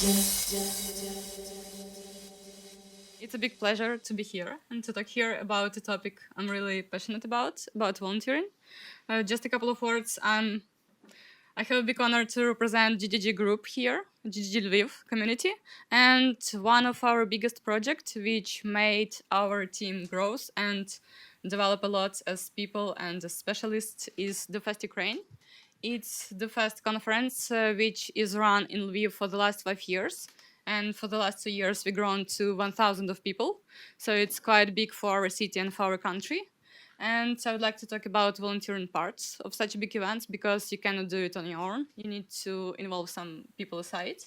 It's a big pleasure to be here and to talk here about a topic I'm really passionate about volunteering. Just a couple of words. I have a big honor to represent GDG group here, GDG Lviv community, and one of our biggest projects, which made our team grow and develop a lot as people and as specialists, is DevFest Ukraine. It's the first conference which is run in Lviv for the last 5 years. And for the last 2 years, we've grown to 1,000 of people. So it's quite big for our city and for our country. And I would like to talk about volunteering parts of such big events because you cannot do it on your own. You need to involve some people aside.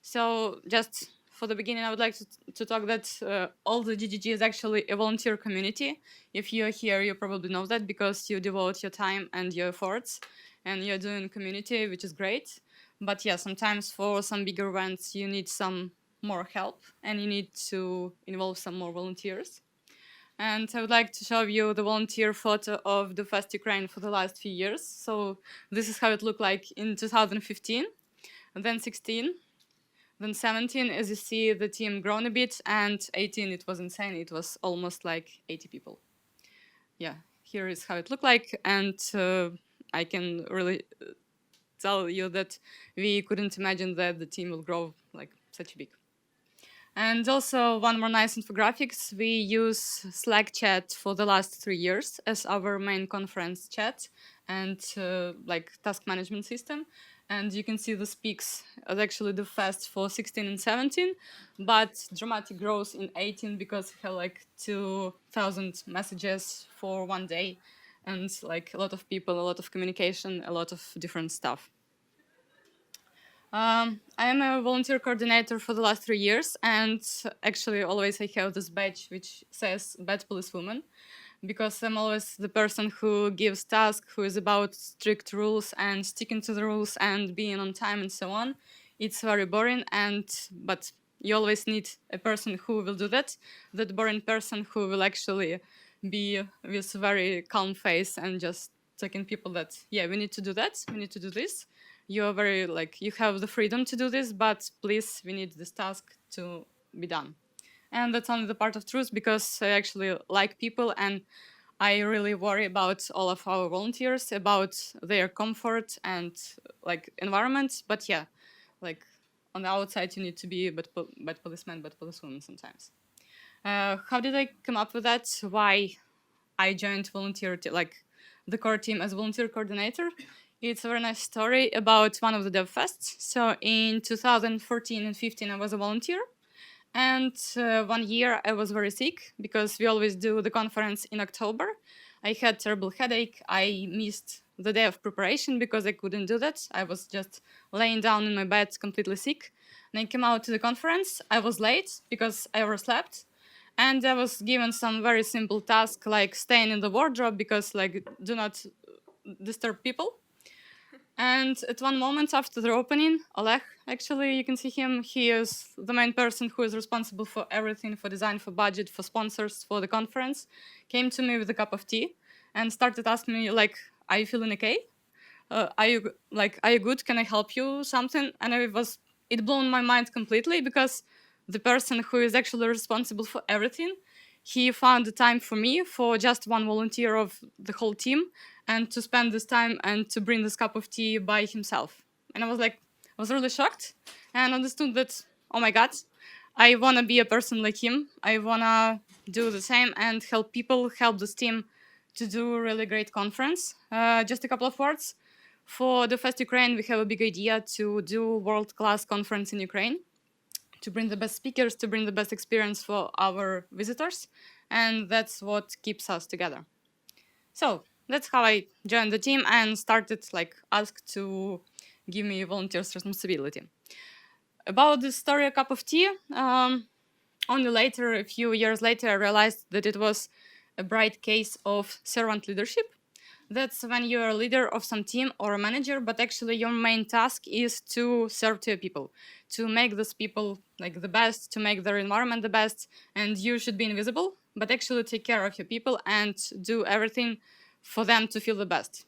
So just for the beginning, I would like to talk that all the GDG is actually a volunteer community. If you're here, you probably know that because you devote your time and your efforts and you're doing community, which is great. But yeah, sometimes for some bigger events, you need some more help and you need to involve some more volunteers. And I would like to show you the volunteer photo of DevFest Ukraine for the last few years. So this is how it looked like in 2015, and then 16, then 17. As you see, the team grown a bit, and 18, it was insane. It was almost like 80 people. Yeah, here is how it looked like, and I can really tell you that we couldn't imagine that the team will grow like such big. And also one more nice infographics. We use Slack chat for the last 3 years as our main conference chat and like task management system. And you can see the peaks as actually the fast for 16 and 17, but dramatic growth in 18 because we have like 2,000 messages for one day and like a lot of people, a lot of communication, a lot of different stuff. I am a volunteer coordinator for the last 3 years, and actually always I have this badge which says Bad Policewoman, because I'm always the person who gives tasks, who is about strict rules and sticking to the rules and being on time and so on. It's very boring, but you always need a person who will do that boring person who will actually be with very calm face and just telling people that, yeah, we need to do that, we need to do this. You are very, like, you have the freedom to do this, but please, we need this task to be done. And that's only the part of truth because I actually like people and I really worry about all of our volunteers, about their comfort and like environment. But yeah, like on the outside, you need to be bad policeman, bad policewoman sometimes. How did I come up with that? Why I joined volunteer, like the core team as volunteer coordinator? It's a very nice story about one of the DevFests. So in 2014 and 15, I was a volunteer. And 1 year I was very sick because we always do the conference in October. I had terrible headache. I missed the day of preparation because I couldn't do that. I was just laying down in my bed completely sick. And I came out to the conference. I was late because I overslept. And I was given some very simple task like staying in the wardrobe because like do not disturb people. And at one moment after the opening, Oleg, actually, you can see him. He is the main person who is responsible for everything, for design, for budget, for sponsors, for the conference, came to me with a cup of tea and started asking me, like, are you feeling okay? Are you good? Can I help you? Something? And it blew my mind completely because the person who is actually responsible for everything, he found the time for me, for just one volunteer of the whole team, and to spend this time and to bring this cup of tea by himself. And I was really shocked and understood that, oh my God, I want to be a person like him. I want to do the same and help people, help this team to do a really great conference. Just a couple of words. For DevFest Ukraine, we have a big idea to do world-class conference in Ukraine, to bring the best speakers, to bring the best experience for our visitors. And that's what keeps us together. So that's how I joined the team and started asked to give me volunteers responsibility. About this story, a cup of tea, only later, a few years later, I realized that it was a bright case of servant leadership. That's when you're a leader of some team or a manager, but actually your main task is to serve to people, to make those people like the best, to make their environment the best, and you should be invisible, but actually take care of your people and do everything for them to feel the best.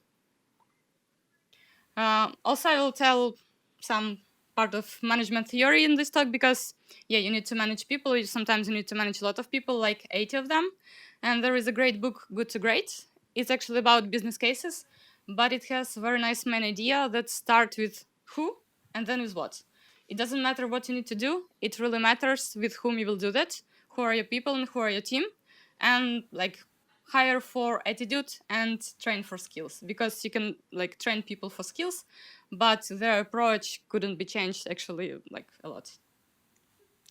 Also, I will tell some part of management theory in this talk because, yeah, you need to manage people. Sometimes you need to manage a lot of people, like 80 of them. And there is a great book, Good to Great. It's actually about business cases, but it has a very nice main idea that starts with who and then with what. It doesn't matter what you need to do. It really matters with whom you will do that, who are your people and who are your team, and like hire for attitude and train for skills, because you can like train people for skills, but their approach couldn't be changed actually like a lot.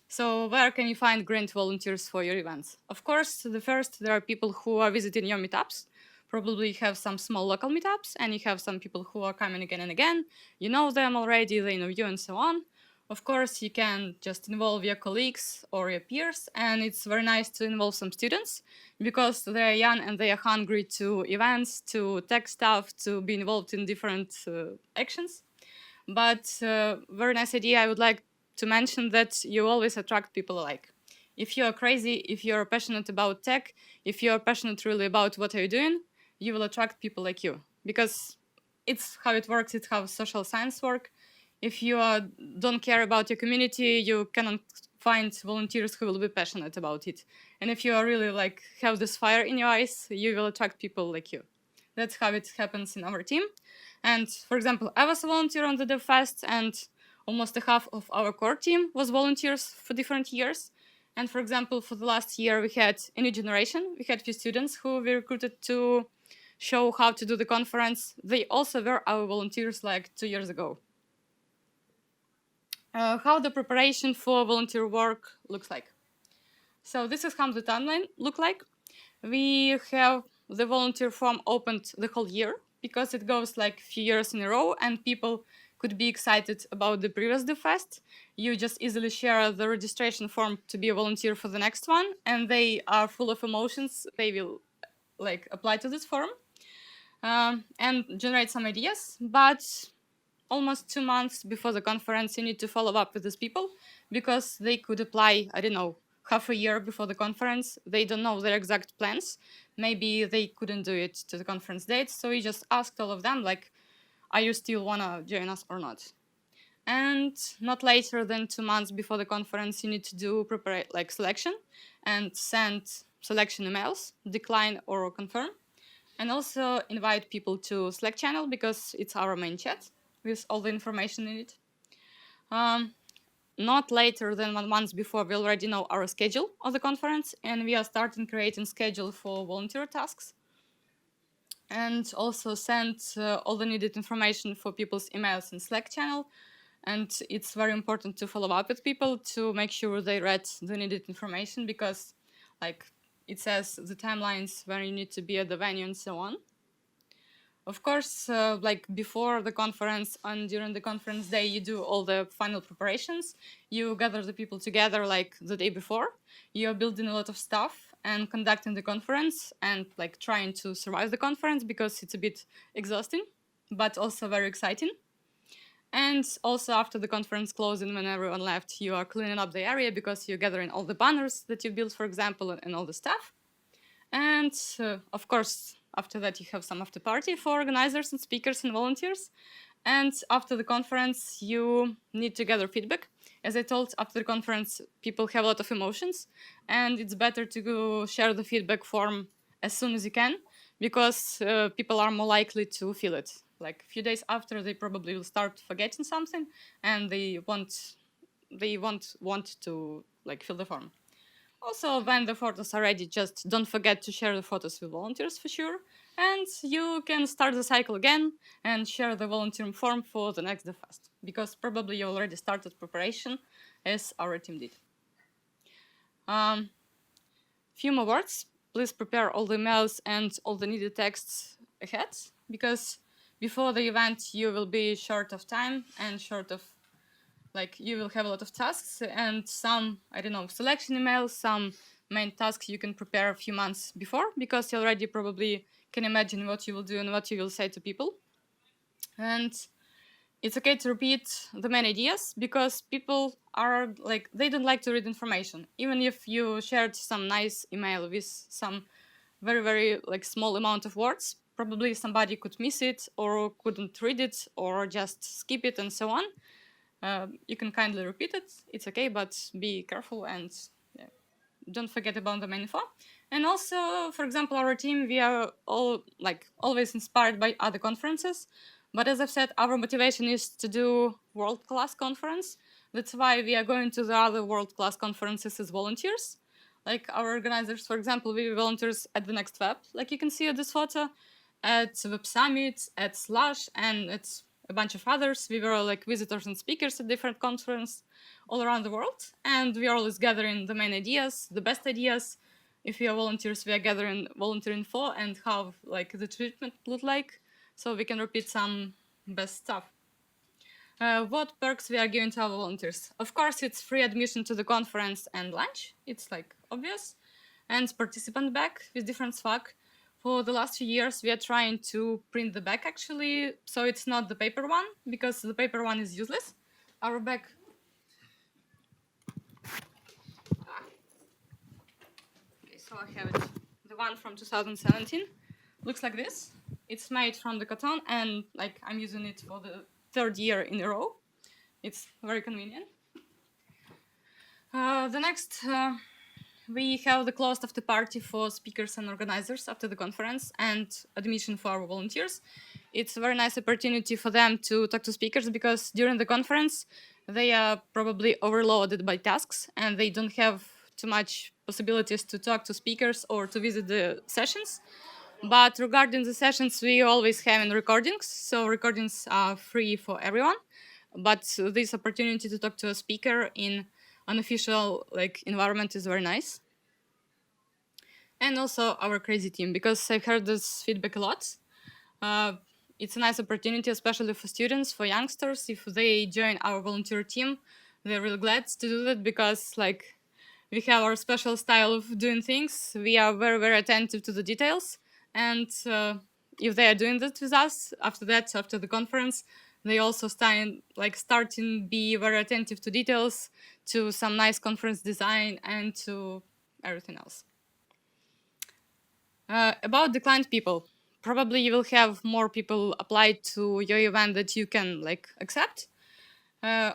So where can you find grant volunteers for your events? Of course, the first, there are people who are visiting your meetups. Probably you have some small local meetups, and you have some people who are coming again and again. You know them already, they know you, and so on. Of course, you can just involve your colleagues or your peers, and it's very nice to involve some students because they are young and they are hungry to events, to tech stuff, to be involved in different actions. But very nice idea, I would like to mention that you always attract people alike. If you are crazy, if you are passionate about tech, if you are passionate really about what you're doing, you will attract people like you, because it's how it works, it's how social science work. If you don't care about your community, you cannot find volunteers who will be passionate about it. And if you are really like have this fire in your eyes, you will attract people like you. That's how it happens in our team. And for example, I was a volunteer on the DevFest, and almost a half of our core team was volunteers for different years. And for example, for the last year, we had a new generation. We had a few students who we recruited to show how to do the conference. They also were our volunteers like 2 years ago. How the preparation for volunteer work looks like. So this is how the timeline look like. We have the volunteer form opened the whole year because it goes like a few years in a row, and people could be excited about the previous DevFest. You just easily share the registration form to be a volunteer for the next one, and they are full of emotions. They will like apply to this form and generate some ideas. But almost 2 months before the conference, you need to follow up with these people because they could apply, I don't know, half a year before the conference. They don't know their exact plans. Maybe they couldn't do it to the conference date. So we just asked all of them, like, are you still wanna join us or not? And not later than 2 months before the conference, you need to do like selection and send selection emails, decline or confirm. And also invite people to Slack channel because it's our main chat with all the information in it. Not later than 1 month before, we already know our schedule of the conference, and we are starting creating schedule for volunteer tasks. And also send all the needed information for people's emails in Slack channel. And it's very important to follow up with people to make sure they read the needed information, because like it says the timelines where you need to be at the venue and so on. Of course, like before the conference and during the conference day, you do all the final preparations. You gather the people together like the day before. You're building a lot of stuff and conducting the conference and like trying to survive the conference because it's a bit exhausting, but also very exciting. And also after the conference closing, when everyone left, you are cleaning up the area because you're gathering all the banners that you built, for example, and all the stuff. And of course, after that, you have some after party for organizers and speakers and volunteers. And after the conference, you need to gather feedback. As I told, after the conference, people have a lot of emotions, and it's better to go share the feedback form as soon as you can, because people are more likely to feel it. Like a few days after, they probably will start forgetting something, and they won't want to like fill the form. Also, when the photos are ready, just don't forget to share the photos with volunteers for sure. And you can start the cycle again and share the volunteering form for the next DevFest, because probably you already started preparation as our team did. Few more words. Please prepare all the emails and all the needed texts ahead, because before the event you will be short of time and short of like you will have a lot of tasks and some, I don't know, selection emails, some main tasks you can prepare a few months before, because you already probably can imagine what you will do and what you will say to people. And it's okay to repeat the main ideas, because people are like, they don't like to read information. Even if you shared some nice email with some very, very like small amount of words, probably somebody could miss it or couldn't read it or just skip it and so on. You can kindly repeat it. It's okay, but be careful and don't forget about the main info. And also, for example, our team, we are all always inspired by other conferences. But as I've said, our motivation is to do world-class conference. That's why we are going to the other world-class conferences as volunteers. Like our organizers, for example, we volunteers at the Next Web, like you can see at this photo, at Web Summit, at Slush, and at a bunch of others. We were like visitors and speakers at different conferences all around the world, and we are always gathering the main ideas, the best ideas. If we are volunteers, we are gathering volunteer info and how like the treatment look like, so we can repeat some best stuff. What perks we are giving to our volunteers? Of course, it's free admission to the conference and lunch. It's like obvious, and participant bag with different swag. For the last few years, we are trying to print the bag actually, so it's not the paper one because the paper one is useless. Our bag. Okay, so I have it. The one from 2017 looks like this. It's made from the cotton, and like I'm using it for the third year in a row. It's very convenient. The next, we have the closed after party for speakers and organizers after the conference and admission for our volunteers. It's a very nice opportunity for them to talk to speakers because during the conference, they are probably overloaded by tasks and they don't have too much possibilities to talk to speakers or to visit the sessions. But regarding the sessions, we always have in recordings. So recordings are free for everyone. But this opportunity to talk to a speaker in unofficial like environment is very nice. And also our crazy team, because I've heard this feedback a lot. It's a nice opportunity, especially for students, for youngsters. If they join our volunteer team, they're really glad to do that because like we have our special style of doing things. We are very, very attentive to the details. And if they are doing that with us, after the conference, they also starting be very attentive to details, to some nice conference design, and to everything else. About declined people, probably you will have more people apply to your event that you can like accept.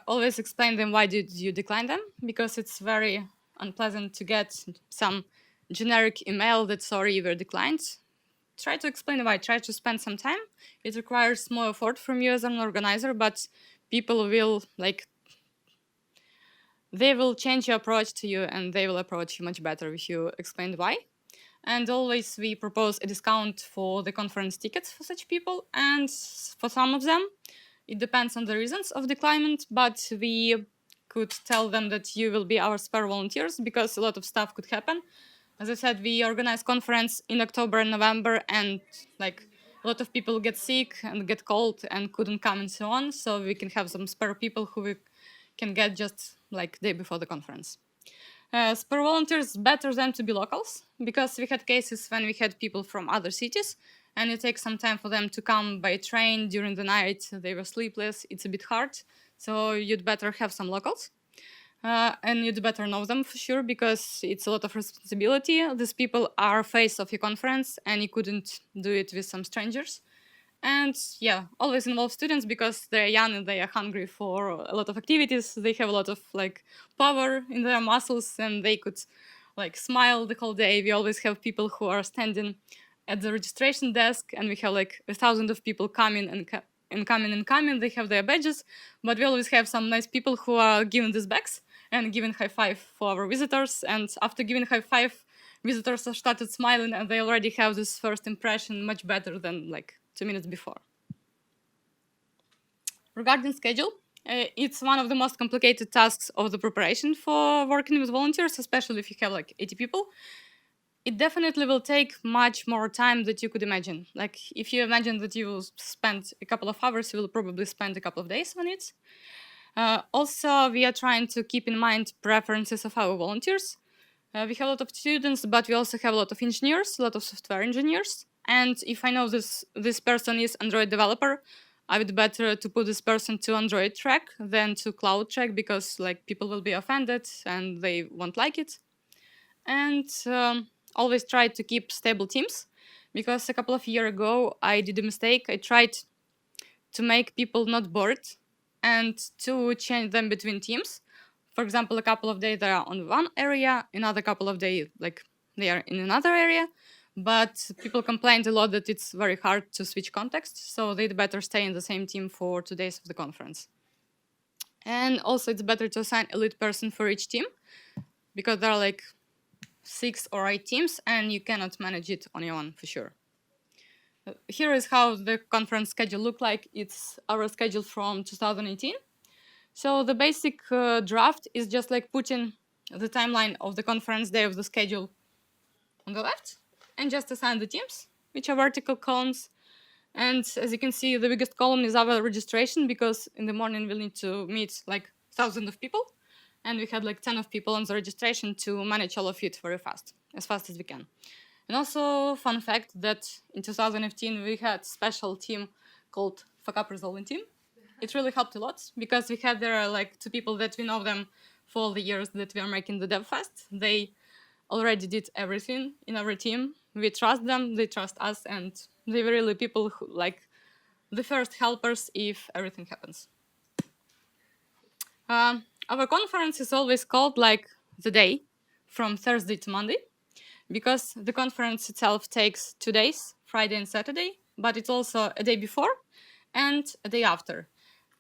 Always explain them why did you decline them, because it's very unpleasant to get some generic email that sorry you were declined. Try to explain why. Try to spend some time. It requires more effort from you as an organizer, but people will they will change your approach to you and they will approach you much better if you explain why. And always we propose a discount for the conference tickets for such people. And for some of them, it depends on the reasons of declinement, but we could tell them that you will be our spare volunteers because a lot of stuff could happen. As I said, we organize conference in October and November, and like a lot of people get sick and get cold and couldn't come and so on. So we can have some spare people who we can get just like day before the conference. Spare volunteers, better than to be locals, because we had cases when we had people from other cities and it takes some time for them to come by train during the night. They were sleepless. It's a bit hard. So you'd better have some locals. And you'd better know them for sure, because it's a lot of responsibility. These people are face of your conference and you couldn't do it with some strangers. And yeah, always involve students because they're young and they are hungry for a lot of activities. They have a lot of like power in their muscles and they could like smile the whole day. We always have people who are standing at the registration desk, and we have like 1,000 of people coming and coming. They have their badges, but we always have some nice people who are giving these bags and giving high five for our visitors. And after giving high five, visitors have started smiling and they already have this first impression much better than like 2 minutes before. Regarding schedule, it's one of the most complicated tasks of the preparation for working with volunteers, especially if you have like 80 people. It definitely will take much more time than you could imagine. Like if you imagine that you will spend a couple of hours, you will probably spend a couple of days on it. Also, we are trying to keep in mind preferences of our volunteers. We have a lot of students, but we also have a lot of engineers, a lot of software engineers. And if I know this person is Android developer, I would better to put this person to Android track than to cloud track, because like people will be offended and they won't like it. And always try to keep stable teams, because a couple of years ago I did a mistake. I tried to make people not bored and to change them between teams. For example, a couple of days they are on one area, another couple of days like they are in another area. But people complained a lot that it's very hard to switch context, so they'd better stay in the same team for 2 days of the conference. And also it's better to assign a lead person for each team, because there are like 6 or 8 teams and you cannot manage it on your own for sure. Here is how the conference schedule looked like. It's our schedule from 2018. So the basic draft is just like putting the timeline of the conference day of the schedule on the left and just assign the teams, which are vertical columns. And as you can see, the biggest column is our registration, because in the morning we'll need to meet like thousands of people. And we had like 10 of people on the registration to manage all of it very fast as we can. And also, fun fact that in 2015 we had special team called Fuck Up Resolving Team. It really helped a lot, because we had there like 2 people that we know them for all the years that we are making the DevFest. They already did everything in our team. We trust them, they trust us, and they were really people who like the first helpers if everything happens. Our conference is always called like the day from Thursday to Monday, because the conference itself takes 2 days, Friday and Saturday, but it's also a day before and a day after.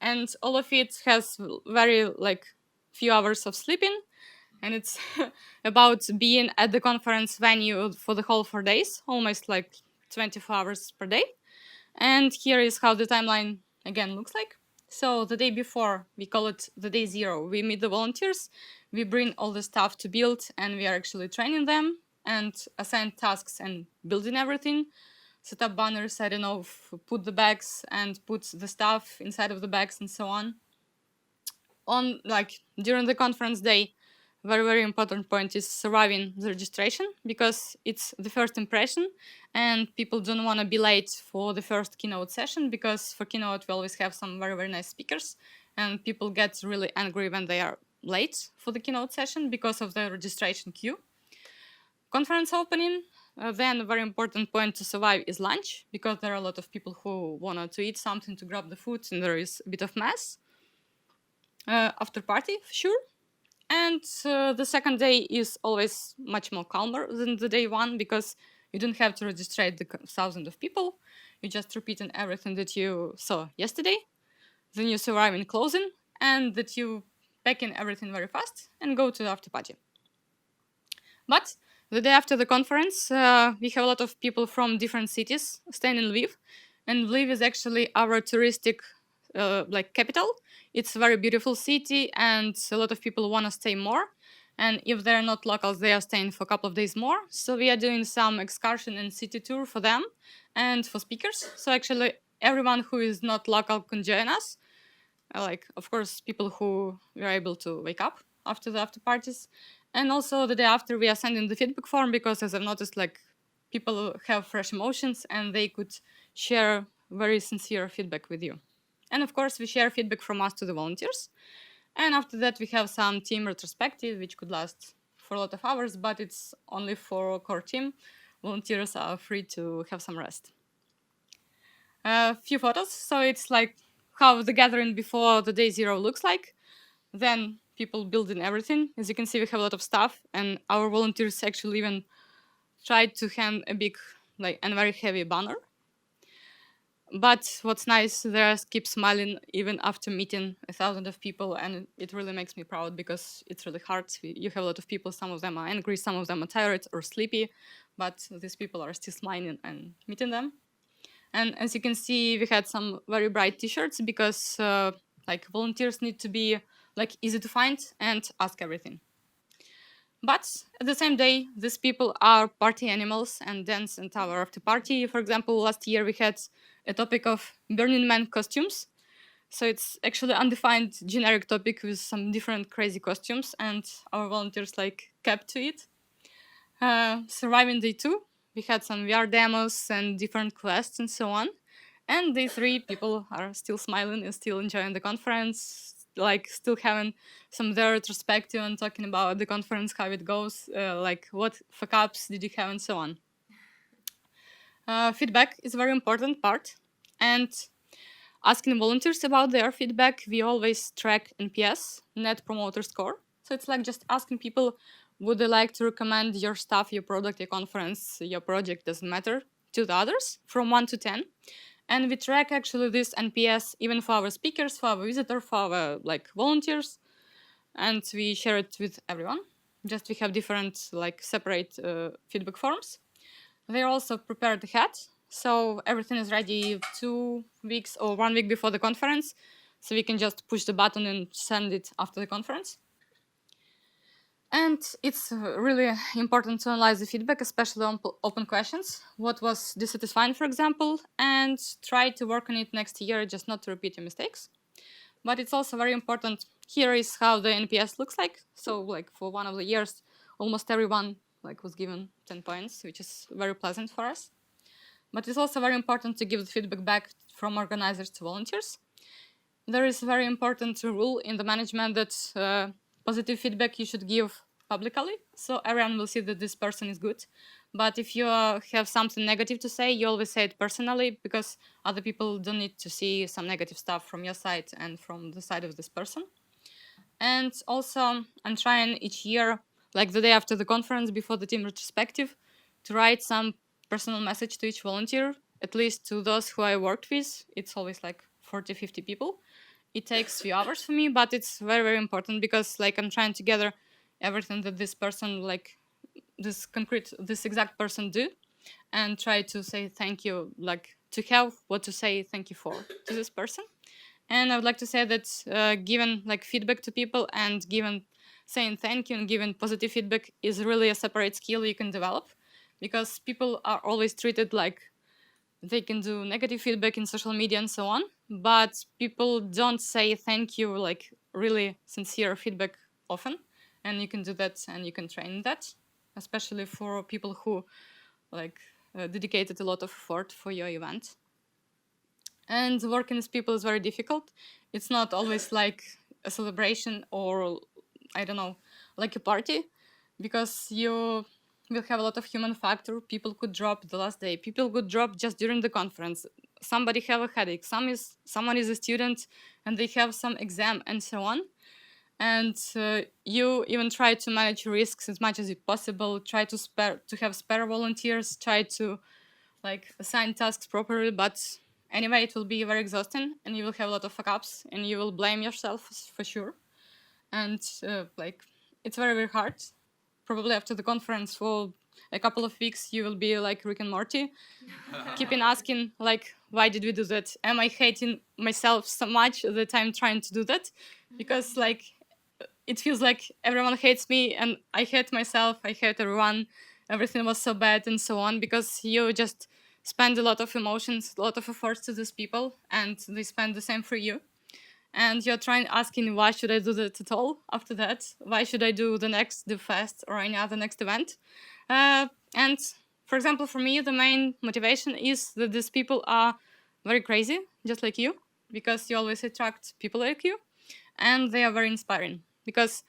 And all of it has very like few hours of sleeping, and it's about being at the conference venue for the whole 4 days, almost like 24 hours per day. And here is how the timeline again looks like. So the day before, we call it the day 0. We meet the volunteers, we bring all the stuff to build, and we are actually training them and assign tasks and building everything, set up banners, I don't know, put the bags and put the stuff inside of the bags and so on. On like during the conference day, very important point is surviving the registration, because it's the first impression and people don't want to be late for the first keynote session, because for keynote we always have some very nice speakers, and people get really angry when they are late for the keynote session because of the registration queue. Conference opening, then a very important point to survive is lunch, because there are a lot of people who want to eat something, to grab the food, and there is a bit of mess. After party, for sure. And the second day is always much more calmer than the day 1, because you don't have to register the thousands of people. You just repeating everything that you saw yesterday. Then you survive in closing, and that you pack in everything very fast and go to the after party. But the day after the conference, we have a lot of people from different cities staying in Lviv. And Lviv is actually our touristic like capital. It's a very beautiful city, and a lot of people want to stay more. And if they're not locals, they are staying for a couple of days more. So we are doing some excursion and city tour for them and for speakers. So actually, everyone who is not local can join us. Like, of course, people who were able to wake up after the after parties. And also the day after, we are sending the feedback form, because as I've noticed, like people have fresh emotions and they could share very sincere feedback with you. And of course, we share feedback from us to the volunteers. And after that, we have some team retrospective, which could last for a lot of hours, but it's only for core team. Volunteers are free to have some rest. A few photos. So it's like how the gathering before the day 0 looks like. Then people building everything. As you can see, we have a lot of stuff, and our volunteers actually even tried to hand a big and very heavy banner. But what's nice, they keep smiling even after meeting 1,000 of people, and it really makes me proud, because it's really hard. You have a lot of people, some of them are angry, some of them are tired or sleepy, but these people are still smiling and meeting them. And as you can see, we had some very bright t-shirts, because volunteers need to be easy to find and ask everything. But at the same day, these people are party animals and dance and our after party. For example, last year we had a topic of Burning Man costumes. So it's actually undefined generic topic with some different crazy costumes, and our volunteers kept to it. Surviving day 2, we had some VR demos and different quests and so on. And day 3, people are still smiling and still enjoying the conference, still having some their retrospective and talking about the conference, how it goes, what fuck-ups did you have and so on. Feedback is a very important part. And asking volunteers about their feedback, we always track NPS, Net Promoter Score. So it's like just asking people, would they like to recommend your stuff, your product, your conference, your project, doesn't matter, to the others from 1 to 10. And we track actually this NPS even for our speakers, for our visitors, for our volunteers, and we share it with everyone. Just we have different separate feedback forms. They're also prepared ahead, so everything is ready 2 weeks or 1 week before the conference, so we can just push the button and send it after the conference. And it's really important to analyze the feedback, especially on open questions. What was dissatisfying, for example, and try to work on it next year, just not to repeat your mistakes. But it's also very important. Here is how the NPS looks like. So for one of the years, almost everyone was given 10 points, which is very pleasant for us. But it's also very important to give the feedback back from organizers to volunteers. There is a very important rule in the management that positive feedback you should give publicly, so everyone will see that this person is good. But if you have something negative to say, you always say it personally, because other people don't need to see some negative stuff from your side and from the side of this person. And also, I'm trying each year, like the day after the conference, before the team retrospective, to write some personal message to each volunteer, at least to those who I worked with. It's always 40, 50 people. It takes a few hours for me, but it's very, very important, because I'm trying to gather everything that this person, this exact person do, and try to say thank you, to have what to say thank you for to this person. And I would like to say that giving feedback to people and saying thank you and giving positive feedback is really a separate skill you can develop, because people are always treated like they can do negative feedback in social media and so on, but people don't say thank you, really sincere feedback often. And you can do that, and you can train that, especially for people who dedicated a lot of effort for your event. And working with people is very difficult. It's not always like a celebration or, I don't know, like a party, because you will have a lot of human factor. People could drop the last day. People could drop just during the conference. Somebody have a headache. Someone is a student and they have some exam and so on. And you even try to manage risks as much as possible. Try to have spare volunteers. Try to assign tasks properly. But anyway, it will be very exhausting, and you will have a lot of fuck-ups, and you will blame yourself for sure. And it's very, very hard. Probably after the conference for a couple of weeks, you will be like Rick and Morty, keeping asking why did we do that? Am I hating myself so much that I'm trying to do that? Because it feels like everyone hates me, and I hate myself, I hate everyone, everything was so bad and so on, because you just spend a lot of emotions, a lot of efforts to these people, and they spend the same for you. And you're asking, why should I do that at all after that? Why should I do the next DevFest or any other next event? And for example, for me, the main motivation is that these people are very crazy, just like you, because you always attract people like you, and they are very inspiring, because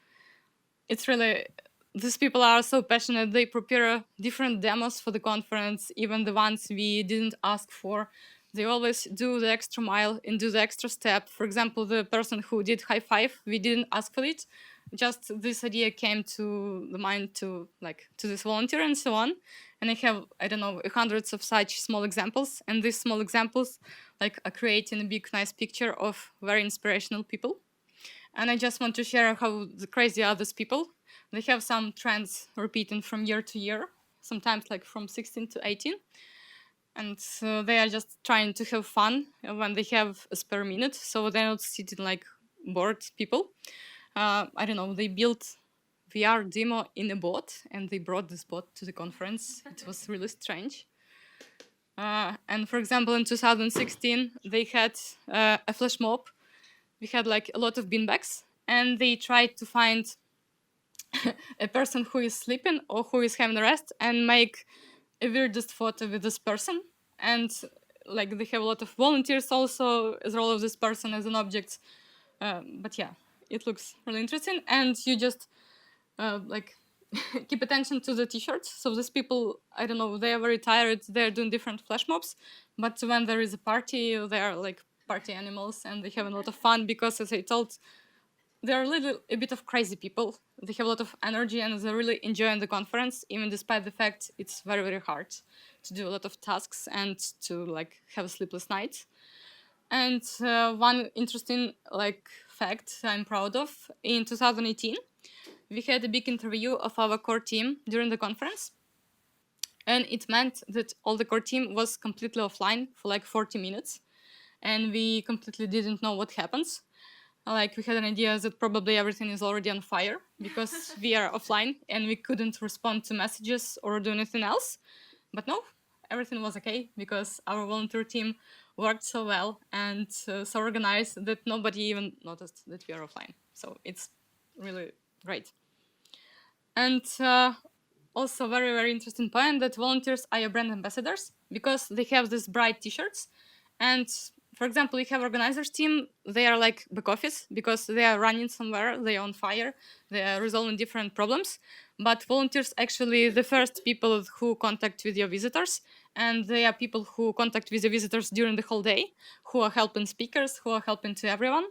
it's really, these people are so passionate. They prepare different demos for the conference, even the ones we didn't ask for. They always do the extra mile and do the extra step. For example, the person who did high five, we didn't ask for it. Just this idea came to the mind to this volunteer and so on. And I have, I don't know, hundreds of such small examples. And these small examples are creating a big, nice picture of very inspirational people. And I just want to share how crazy are these people. They have some trends repeating from year to year, sometimes from 16 to 18. And they are just trying to have fun when they have a spare minute. So they're not sitting like bored people. I don't know, they built VR demo in a bot, and they brought this bot to the conference. It was really strange. And for example, in 2016, they had a flash mob. We had a lot of beanbags, and they tried to find a person who is sleeping or who is having a rest and make a weirdest photo with this person. And they have a lot of volunteers also as role of this person as an object. But yeah, it looks really interesting. And you just keep attention to the t-shirts. So these people, I don't know, they are very tired. They're doing different flash mobs. But when there is a party, they are party animals, and they have a lot of fun because, as I told, they're a bit of crazy people. They have a lot of energy and they're really enjoying the conference, even despite the fact it's very, very hard to do a lot of tasks and to like have a sleepless night. And one interesting fact I'm proud of, in 2018, we had a big interview of our core team during the conference. And it meant that all the core team was completely offline for like 40 minutes. And we completely didn't know what happens. Like, we had an idea that probably everything is already on fire because we are offline and we couldn't respond to messages or do anything else. But no, everything was okay because our volunteer team worked so well and so organized that nobody even noticed that we are offline. So it's really great. And also very, very interesting point that volunteers are your brand ambassadors because they have these bright t-shirts. And for example, we have organizers team, they are like back office because they are running somewhere, they are on fire, they are resolving different problems. But volunteers actually the first people who contact with your visitors, and they are people who contact with the visitors during the whole day, who are helping speakers, who are helping to everyone.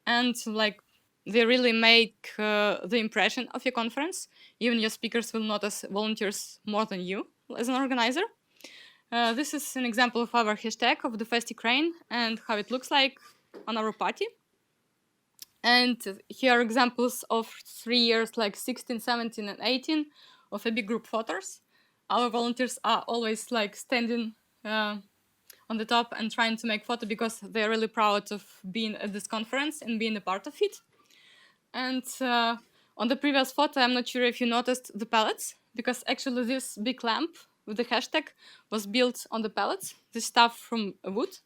And like, they really make the impression of your conference. Even your speakers will notice volunteers more than you as an organizer. This is an example of our hashtag of DevFest Ukraine and how it looks like on our party. And here are examples of 3 years, like 16, 17, and 18, of a big group photos. Our volunteers are always like standing on the top and trying to make photo because they're really proud of being at this conference and being a part of it. And on the previous photo, I'm not sure if you noticed the pallets, because actually this big lamp with the hashtag was built on the pallets, this stuff from wood.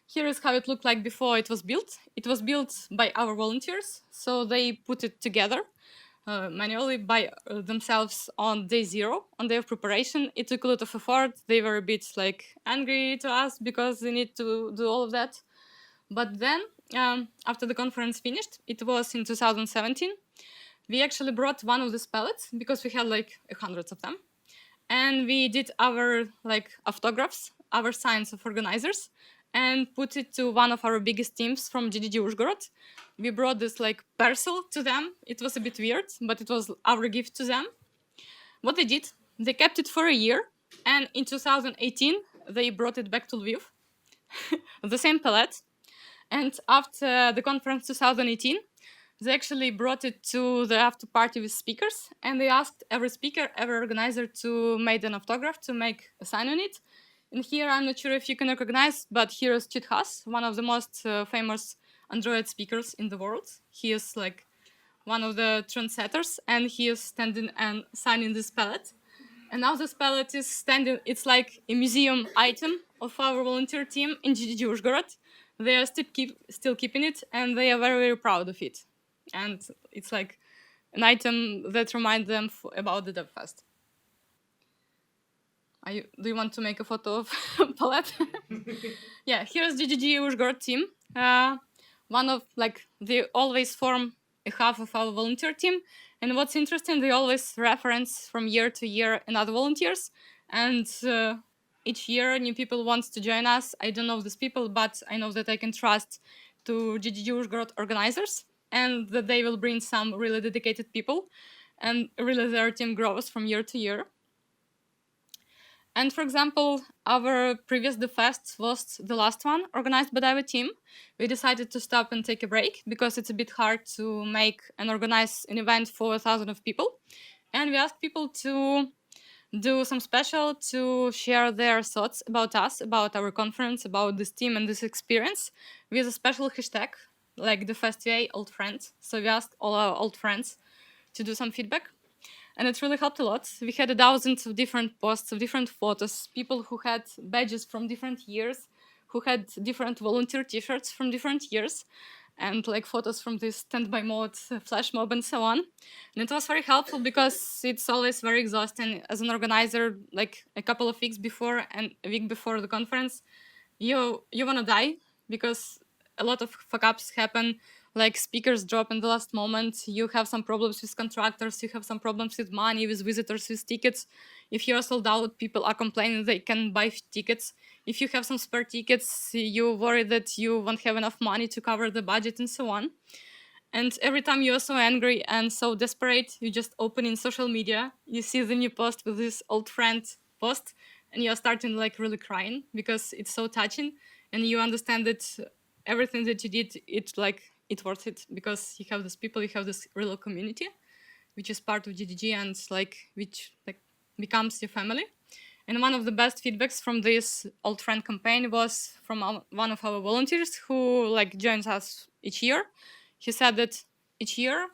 Here is how it looked like before it was built. It was built by our volunteers, so they put it together manually by themselves on day 0, on day of preparation. It took a lot of effort. They were a bit like angry to us because they need to do all of that. But then, after the conference finished, it was in 2017, we actually brought one of these pallets because we had like hundreds of them. And we did our like autographs, our signs of organizers, and put it to one of our biggest teams from GDG Uzhgorod. We brought this like parcel to them. It was a bit weird, but it was our gift to them. What they did, they kept it for a year, and in 2018, they brought it back to Lviv, the same pallet. And after the conference 2018, they actually brought it to the after party with speakers, and they asked every speaker, every organizer to make an autograph, to make a sign on it. And here, I'm not sure if you can recognize, but here is Chit-Has, one of the most famous Android speakers in the world. He is like one of the trendsetters, and he is standing and signing this pallet. And now this pallet is standing, it's like a museum item of our volunteer team in GDG Uzhgorod. They are still keeping it, and they are very, very proud of it. And it's like an item that reminds them about the DevFest. Do you want to make a photo of palette? Yeah, here's GDG Uzhgorod team. One of they always form a half of our volunteer team. And what's interesting, they always reference from year to year another volunteers. And each year new people want to join us. I don't know these people, but I know that I can trust to GDG Uzhgorod organizers, and that they will bring some really dedicated people, and really their team grows from year to year. And for example, our previous DevFest was the last one organized by our team. We decided to stop and take a break because it's a bit hard to make and organize an event for 1,000 of people. And we asked people to do some special, to share their thoughts about us, about our conference, about this team and this experience with a special hashtag, like the DevFest old friends. So we asked all our old friends to do some feedback. And it really helped a lot. We had thousands of different posts, of different photos, people who had badges from different years, who had different volunteer t-shirts from different years, and like photos from this standby mode, flash mob, and so on. And it was very helpful because it's always very exhausting as an organizer, like a couple of weeks before and a week before the conference, you want to die because a lot of fuck-ups happen, like speakers drop in the last moment, you have some problems with contractors, you have some problems with money, with visitors, with tickets. If you're sold out, people are complaining they can buy tickets. If you have some spare tickets, you worry that you won't have enough money to cover the budget and so on. And every time you're so angry and so desperate, you just open in social media, you see the new post with this old friend post, and you're starting like really crying because it's so touching, and you understand that everything that you did, it's worth it because you have these people, you have this real community, which is part of GDG and which becomes your family. And one of the best feedbacks from this old friend campaign was from one of our volunteers who joins us each year. He said that each year,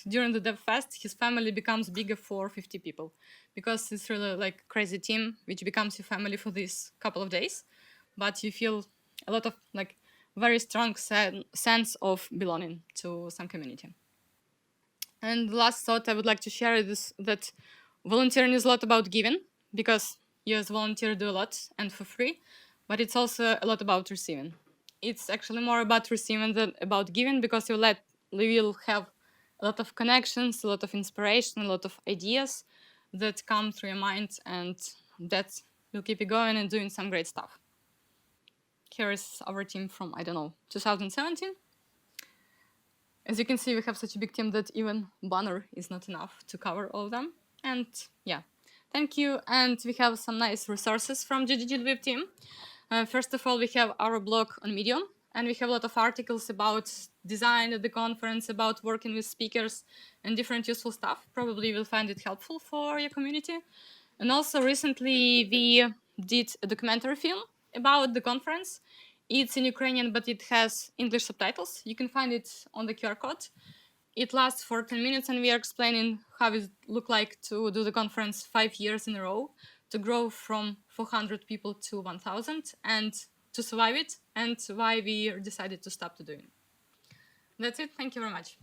during the DevFest, his family becomes bigger for 50 people because it's really crazy team, which becomes your family for this couple of days. But you feel a lot of very strong sense of belonging to some community. And the last thought I would like to share is that volunteering is a lot about giving, because you as a volunteer do a lot and for free, but it's also a lot about receiving. It's actually more about receiving than about giving, because you will have a lot of connections, a lot of inspiration, a lot of ideas that come through your mind, and that will keep you going and doing some great stuff. Here is our team from, 2017. As you can see, we have such a big team that even banner is not enough to cover all of them. And yeah, thank you. And we have some nice resources from GDG Lviv team. First of all, we have our blog on Medium, and we have a lot of articles about design at the conference, about working with speakers and different useful stuff. Probably you'll find it helpful for your community. And also recently we did a documentary film about the conference. It's in Ukrainian, but it has English subtitles. You can find it on the QR code. It lasts for 10 minutes, and we are explaining how it looked like to do the conference 5 years in a row, to grow from 400 people to 1,000, and to survive it, and why we decided to stop to doing it. That's it. Thank you very much.